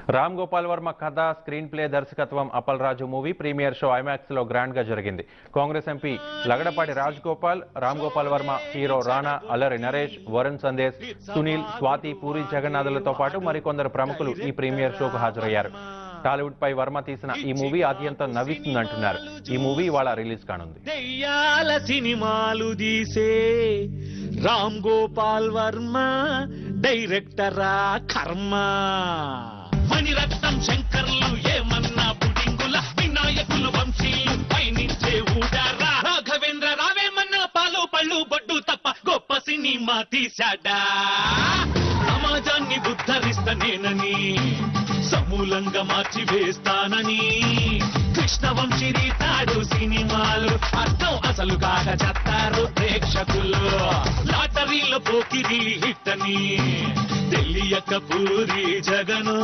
రామ్ గోపాల్ వర్మ కథ, screen play, దర్శకత్వం అప్పల్ రాజు movie premiere show IMAX లో గ్రాండ్ గా జరిగింది. కాంగ్రెస్ ఎంపీ లగడపాటి రాజ్ గోపాల్, రామ్ గోపాల్ వర్మ, హీరో రానా, అల్లరి నరేష్, వరుణ్ సందేశ్, సునీల్, స్వాతి, పూరి జగన్నాథులతో పాటు మరికొందరు ప్రముఖులు ఈ ప్రీమియర్ షోకు హాజరయ్యారు. టాలీవుడ్ పై వర్మ తీసిన ఈ మూవీ ఆద్యంతం నవ్విస్తుందంటున్నారు. ఈ మూవీ ఇవాళ రిలీజ్ కానుంది. సినిమాలు తీసే రామ్ గోపాల్ వర్మ డైరెక్టరా కర్మ. మణిరత్నం శంకర్లు ఏమన్నా పుడింగుల వినాయకులు వంశీలు పయనించే ఊడారా. రాఘవేంద్ర రావేమన్నా పాలు పళ్ళు బొడ్డు తప్ప గొప్ప సినిమా తీశాడా. సమాజాన్ని ఉద్ధరిస్తనేనని సమూలంగా మార్చివేస్తానని కృష్ణవంశీ తీశాడు సినిమాలు. అర్థం అసలు కాక చెత్తారు ప్రేక్షకులు. లాటరీలో పోకిరి హిట్ అని తెలియక పూరి జగను